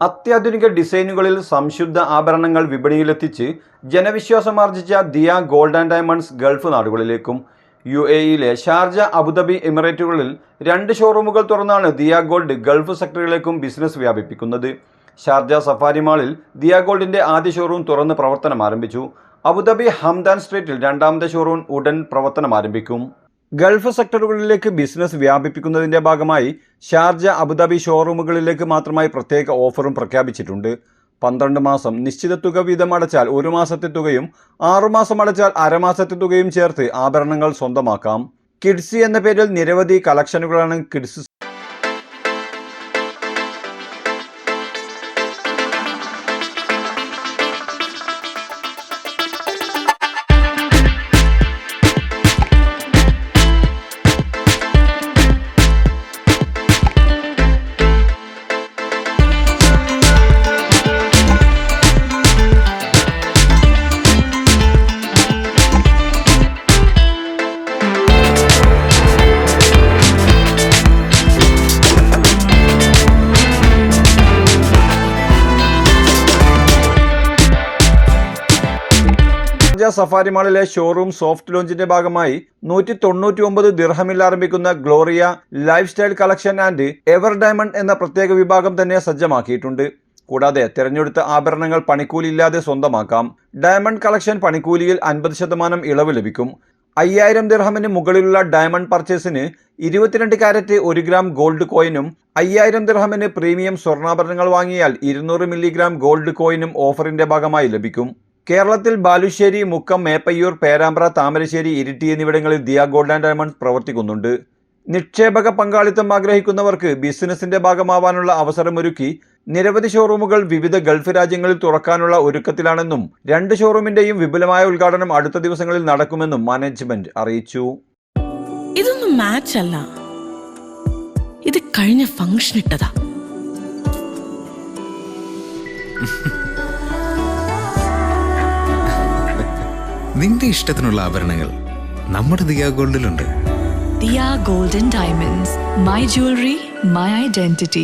അത്യാധുനിക ഡിസൈനുകളിൽ സംശുദ്ധ ആഭരണങ്ങൾ വിപണിയിലെത്തിച്ച് ജനവിശ്വാസമാർജിച്ച Diya gold and diamonds Gulf നാടുകളിലേക്കും UAE-യിലെ ഷാർജ, അബുദാബി എമിറേറ്റുകളിൽ 2 ഷോറൂമുകൾ തുറന്നാണ് ദിയ ഗോൾഡ് ഗൾഫ് സെക്ടറിലേക്കും ബിസിനസ് വ്യാപിപ്പിക്കുന്നത്. ഷാർജ സഫാരി മാളിൽ ദിയ ഗോൾഡിന്റെ ആദ്യ ഷോറൂം തുറന്ന് പ്രവർത്തനം ആരംഭിച്ചു. അബുദാബി ഹംദാൻ സ്ട്രീറ്റിൽ രണ്ടാമത്തെ ഷോറൂം ഉടൻ പ്രവർത്തനം ആരംഭിക്കും. ഗൾഫ് സെക്ടറുകളിലേക്ക് ബിസിനസ് വ്യാപിപ്പിക്കുന്നതിന്റെ ഭാഗമായി ഷാർജ, അബുദാബി ഷോറൂമുകളിലേക്ക് മാത്രമായി പ്രത്യേക ഓഫറും പ്രഖ്യാപിച്ചിട്ടുണ്ട്. 12 മാസം നിശ്ചിത തുക വീതം അടച്ചാൽ 1 മാസത്തെ തുകയും 6 മാസം അടച്ചാൽ അരമാസത്തെ തുകയും ചേർത്ത് ആഭരണങ്ങൾ സ്വന്തമാക്കാം. കിഡ്സി എന്ന പേരിൽ നിരവധി കളക്ഷനുകളാണ് കിഡ്സ് സഫാരി മാളിലെ ഷോറൂം സോഫ്റ്റ് ലോഞ്ചിന്റെ ഭാഗമായി 199 ദിർഹമിൽ ആരംഭിക്കുന്ന Gloria life style collection and ever diamond എന്ന പ്രത്യേക വിഭാഗം തന്നെ സജ്ജമാക്കിയിട്ടുണ്ട്. കൂടാതെ തിരഞ്ഞെടുത്ത ആഭരണങ്ങൾ പണിക്കൂലിയില്ലാതെ സ്വന്തമാക്കാം. ഡയമണ്ട് കളക്ഷൻ പണിക്കൂലിയിൽ 50% ഇളവ് ലഭിക്കും. 5000 ദിർഹമിന് മുകളിലുള്ള ഡയമണ്ട് പർച്ചേസിന് 22 കാരറ്റ് 1 ഗ്രാം ഗോൾഡ് കോയിനും 5000 ദിർഹമിന് പ്രീമിയം സ്വർണ്ണാഭരണങ്ങൾ വാങ്ങിയാൽ 200 മില്ലിഗ്രാം ഗോൾഡ് കോയിനും ഓഫറിന്റെ ഭാഗമായി ലഭിക്കും. കേരളത്തിൽ ബാലുശ്ശേരി, മുക്കം, മേപ്പയ്യൂർ, പേരാമ്പ്ര, താമരശ്ശേരി, ഇരിട്ടി എന്നിവിടങ്ങളിൽ ദിയ ഗോൾഡ് ആൻഡ് ഡയമണ്ട്സ് പ്രവർത്തിക്കുന്നുണ്ട്. നിക്ഷേപക പങ്കാളിത്തം ആഗ്രഹിക്കുന്നവർക്ക് ബിസിനസിന്റെ ഭാഗമാവാനുള്ള അവസരമൊരുക്കി നിരവധി ഷോറൂമുകൾ വിവിധ ഗൾഫ് രാജ്യങ്ങളിൽ തുറക്കാനുള്ള ഒരുക്കത്തിലാണെന്നും 2 ഷോറൂമിന്റെയും വിപുലമായ ഉദ്ഘാടനം അടുത്ത ദിവസങ്ങളിൽ നടക്കുമെന്നും മാനേജ്മെന്റ് അറിയിച്ചു. ഇതൊന്നും മാച്ച് അല്ല, ഇത് കഴിഞ്ഞ ഫംഗ്ഷൻ ഇട്ടതാ. നിന്റെ ഇഷ്ടത്തിനുള്ള ആഭരണങ്ങൾ നമ്മുടെ ദിയ ഗോൾഡിലുണ്ട്. Diya gold and diamonds, my jewellery, my identity.